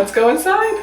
Let's go inside.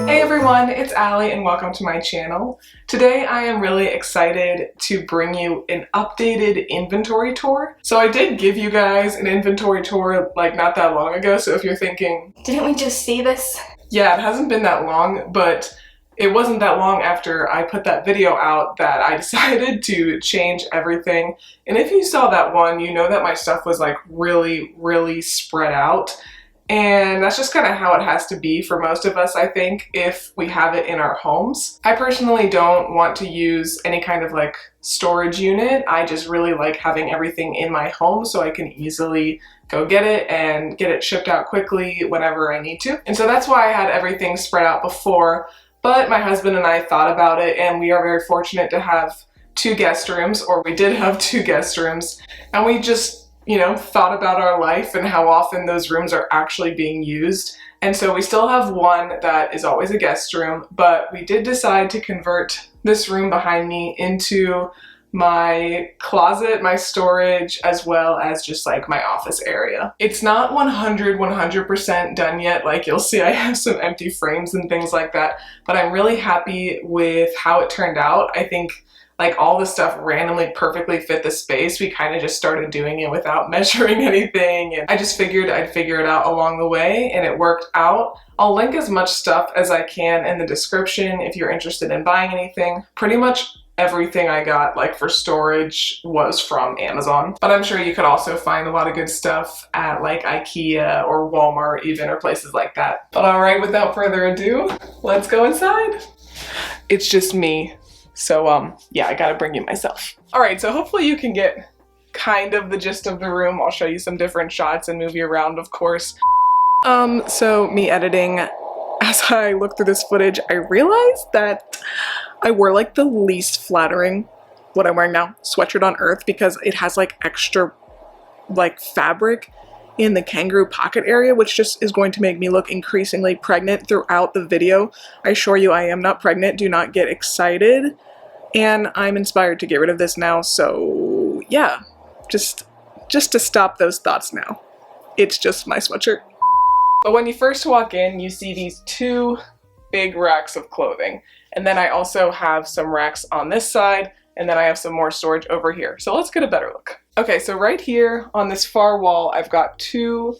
Hey everyone, it's Allie and welcome to my channel. Today I am really excited to bring you an updated inventory tour. So I did give you guys an inventory tour like not that long ago, so if you're thinking, didn't we just see this? Yeah, it hasn't been that long, but it wasn't that long after I put that video out that I decided to change everything. And if you saw that one, you know that my stuff was like really spread out. And that's just kind of how it has to be for most of us, I think, if we have it in our homes. I personally don't want to use any kind of like storage unit. I just really like having everything in my home so I can easily go get it and get it shipped out quickly whenever I need to. And so that's why I had everything spread out before. But my husband and I thought about it, and we are very fortunate to have two guest rooms, or we did have two guest rooms, and we just, you know, thought about our life and how often those rooms are actually being used. And so we still have one that is always a guest room, but we did decide to convert this room behind me into my closet, my storage, as well as just like my office area. It's not 100% done yet. Like you'll see I have some empty frames and things like that, but I'm really happy with how it turned out. I think like all the stuff randomly perfectly fit the space. We kind of just started doing it without measuring anything, and I just figured I'd figure it out along the way, and it worked out. I'll link as much stuff as I can in the description if you're interested in buying anything. Pretty much everything I got like for storage was from Amazon, but I'm sure you could also find a lot of good stuff at like IKEA or Walmart even, or places like that. But all right, without further ado, let's go inside. It's just me. So yeah, I gotta bring you myself. All right, so hopefully you can get kind of the gist of the room. I'll show you some different shots and move you around, of course. So me editing, as I look through this footage, I realized that I wore like the least flattering, what I'm wearing now, sweatshirt on earth, because it has like extra like fabric in the kangaroo pocket area, which just is going to make me look increasingly pregnant throughout the video. I assure you I am not pregnant, do not get excited. And I'm inspired to get rid of this now, so yeah, just to stop those thoughts now. It's just my sweatshirt. But when you first walk in, you see these two big racks of clothing. And then I also have some racks on this side, and then I have some more storage over here. So let's get a better look. Okay, so right here on this far wall, I've got two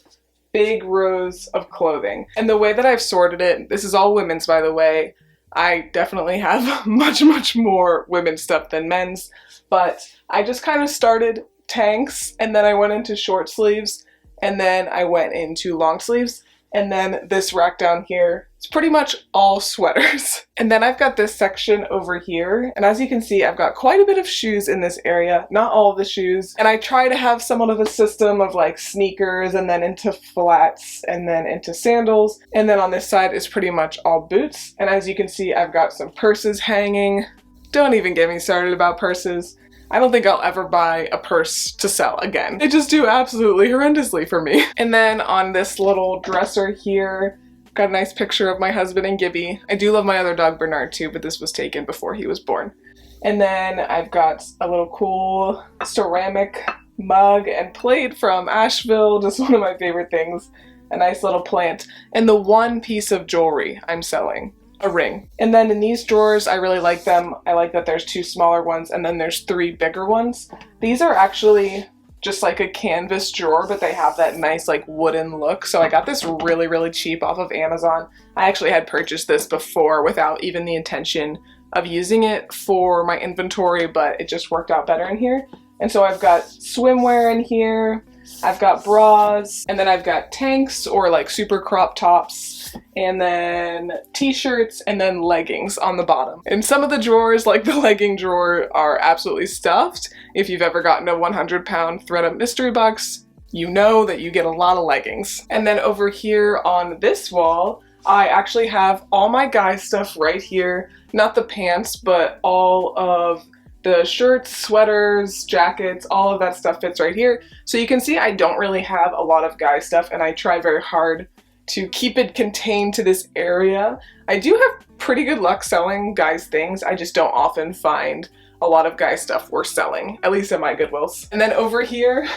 big rows of clothing. And the way that I've sorted it, this is all women's, by the way. I definitely have much more women's stuff than men's, but I just kind of started tanks, and then I went into short sleeves, and then I went into long sleeves. And then this rack down here, it's pretty much all sweaters. And then I've got this section over here. And as you can see, I've got quite a bit of shoes in this area, not all of the shoes. And I try to have somewhat of a system of like sneakers, and then into flats, and then into sandals. And then on this side is pretty much all boots. And as you can see, I've got some purses hanging. Don't even get me started about purses. I don't think I'll ever buy a purse to sell again. They just do absolutely horrendously for me. And then on this little dresser here, got a nice picture of my husband and Gibby. I do love my other dog Bernard too, but this was taken before he was born. And then I've got a little cool ceramic mug and plate from Asheville, just one of my favorite things. A nice little plant. And the one piece of jewelry I'm selling. A ring. And then in these drawers, I really like them. I like that there's two smaller ones and then there's three bigger ones. These are actually just like a canvas drawer, but they have that nice like wooden look. So I got this really cheap off of Amazon. I actually had purchased this before without even the intention of using it for my inventory, but it just worked out better in here. And so I've got swimwear in here. I've got bras, and then I've got tanks or like super crop tops, and then t-shirts, and then leggings on the bottom. And some of the drawers, like the legging drawer, are absolutely stuffed. If you've ever gotten a 100-pound thredUP mystery box, you know that you get a lot of leggings. And then over here on this wall, I actually have all my guy stuff right here. Not the pants, but all of the shirts, sweaters, jackets, all of that stuff fits right here. So you can see I don't really have a lot of guy stuff, and I try very hard to keep it contained to this area. I do have pretty good luck selling guys things. I just don't often find a lot of guy stuff worth selling, at least at my Goodwills. And then over here,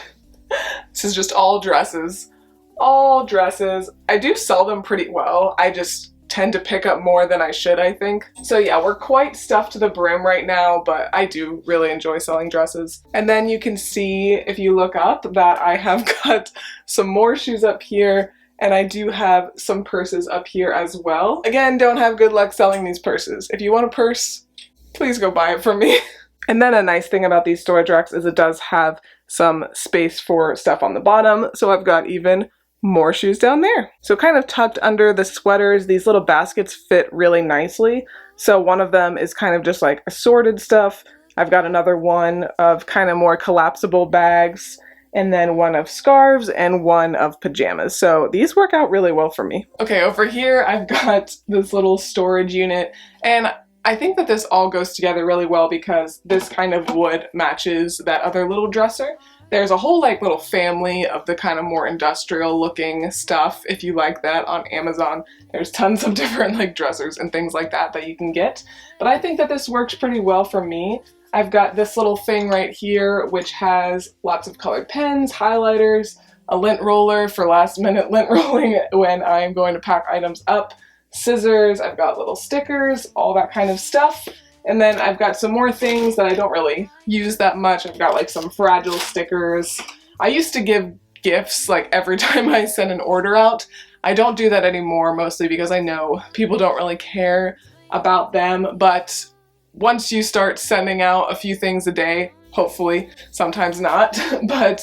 This is just all dresses. All dresses. I do sell them pretty well. I just tend to pick up more than I should, I think. So yeah, we're quite stuffed to the brim right now, but I do really enjoy selling dresses. And then you can see, if you look up, that I have got some more shoes up here, and I do have some purses up here as well. Again, don't have good luck selling these purses. If you want a purse, please go buy it from me. And then a nice thing about these storage racks is it does have some space for stuff on the bottom, so I've got even more shoes down there. So kind of tucked under the sweaters, these little baskets fit really nicely. So one of them is kind of just like assorted stuff. I've got another one of kind of more collapsible bags, and then one of scarves and one of pajamas. So these work out really well for me. Okay, over here I've got this little storage unit, and I think that this all goes together really well because this kind of wood matches that other little dresser. There's a whole like little family of the kind of more industrial looking stuff, if you like that, on Amazon. There's tons of different like dressers and things like that that you can get. But I think that this works pretty well for me. I've got this little thing right here which has lots of colored pens, highlighters, a lint roller for last minute lint rolling when I'm going to pack items up, scissors, I've got little stickers, all that kind of stuff. And then I've got some more things that I don't really use that much. I've got like some fragile stickers. I used to give gifts like every time I send an order out. I don't do that anymore, mostly because I know people don't really care about them. But once you start sending out a few things a day, hopefully, sometimes not, but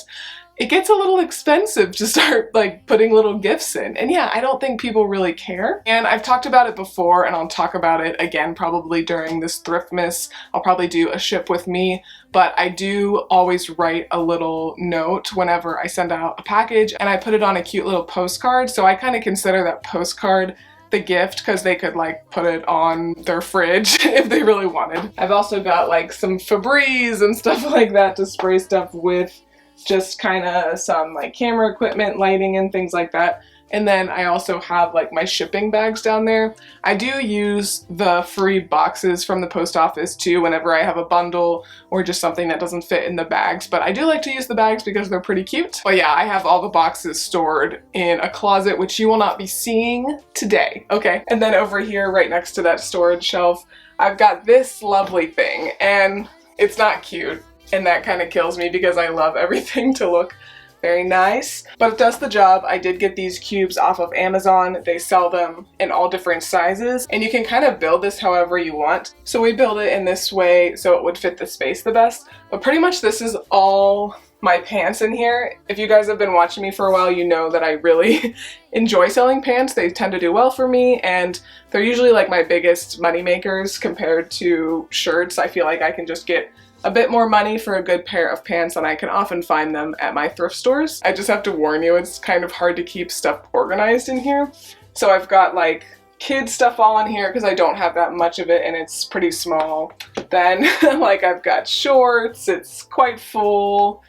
it gets a little expensive to start like putting little gifts in. And yeah, I don't think people really care. And I've talked about it before, and I'll talk about it again probably during this Thriftmas. I'll probably do a ship with me, but I do always write a little note whenever I send out a package, and I put it on a cute little postcard. So I kind of consider that postcard the gift because they could like put it on their fridge if they really wanted. I've also got like some Febreze and stuff like that to spray stuff with. Just kind of some like camera equipment, lighting, and things like that. And then I also have like my shipping bags down there. I do use the free boxes from the post office too whenever I have a bundle or just something that doesn't fit in the bags, but I do like to use the bags because they're pretty cute. But yeah, I have all the boxes stored in a closet, which you will not be seeing today, okay? And then over here, right next to that storage shelf, I've got this lovely thing, and it's not cute. And that kind of kills me because I love everything to look very nice. But it does the job. I did get these cubes off of Amazon. They sell them in all different sizes, and you can kind of build this however you want. So we build it in this way so it would fit the space the best. But pretty much this is all my pants in here. If you guys have been watching me for a while, you know that I really enjoy selling pants. They tend to do well for me, and they're usually like my biggest money makers compared to shirts. I feel like I can just get a bit more money for a good pair of pants, and I can often find them at my thrift stores. I just have to warn you, it's kind of hard to keep stuff organized in here. So I've got like kids stuff all in here because I don't have that much of it and it's pretty small. Then like I've got shorts, it's quite full.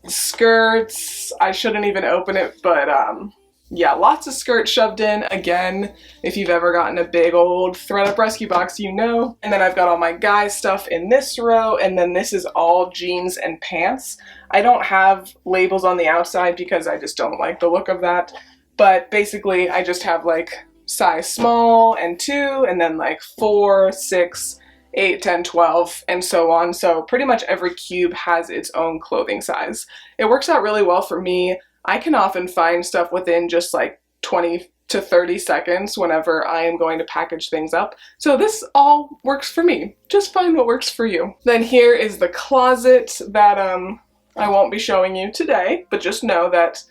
Skirts, I shouldn't even open it, but yeah, lots of skirts shoved in. Again, if you've ever gotten a big old ThredUp rescue box, you know. And then I've got all my guy stuff in this row, and then this is all jeans and pants. I don't have labels on the outside because I just don't like the look of that. But basically, I just have like size small and 2, and then like 4, 6, 8, 10, 12, and so on. So pretty much every cube has its own clothing size. It works out really well for me. I can often find stuff within just like 20 to 30 seconds whenever I am going to package things up. So this all works for me. Just find what works for you. Then here is the closet that I won't be showing you today, but just know that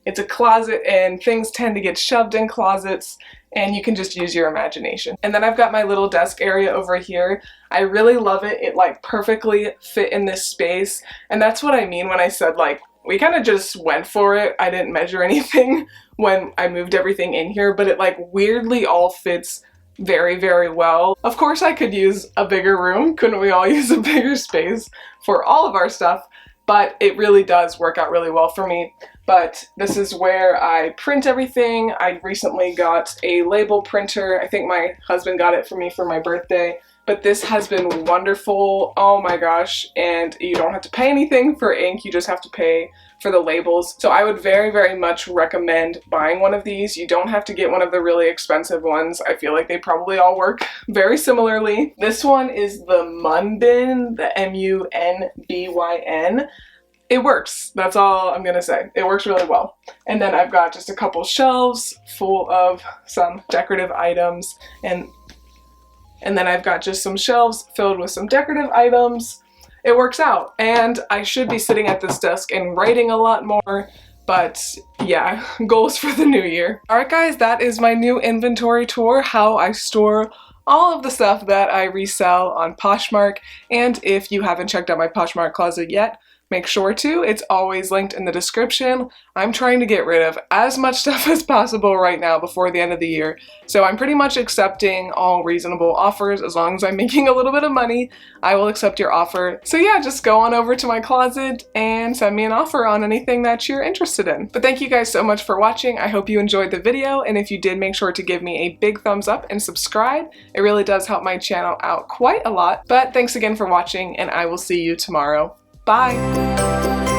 it's a closet and things tend to get shoved in closets, and you can just use your imagination. And then I've got my little desk area over here. I really love it. It like perfectly fit in this space. And that's what I mean when I said like, we kind of just went for it. I didn't measure anything when I moved everything in here, but it like weirdly all fits very, very well. Of course I could use a bigger room. Couldn't we all use a bigger space for all of our stuff? But it really does work out really well for me. But this is where I print everything. I recently got a label printer. I think my husband got it for me for my birthday. But this has been wonderful. Oh my gosh. And you don't have to pay anything for ink. You just have to pay for the labels. So I would very, very much recommend buying one of these. You don't have to get one of the really expensive ones. I feel like they probably all work very similarly. This one is the Munbyn, the Munbyn. It works. That's all I'm gonna say. It works really well. And then I've got just a couple shelves full of some decorative items, and then I've got just some shelves filled with some decorative items. It works out. And I should be sitting at this desk and writing a lot more, but yeah, goals for the new year. All right guys, that is my new inventory tour, how I store all of the stuff that I resell on Poshmark. And if you haven't checked out my Poshmark closet yet, make sure to. It's always linked in the description. I'm trying to get rid of as much stuff as possible right now before the end of the year. So I'm pretty much accepting all reasonable offers. As long as I'm making a little bit of money, I will accept your offer. So yeah, just go on over to my closet and send me an offer on anything that you're interested in. But thank you guys so much for watching. I hope you enjoyed the video, and if you did, make sure to give me a big thumbs up and subscribe. It really does help my channel out quite a lot. But thanks again for watching, and I will see you tomorrow. Bye!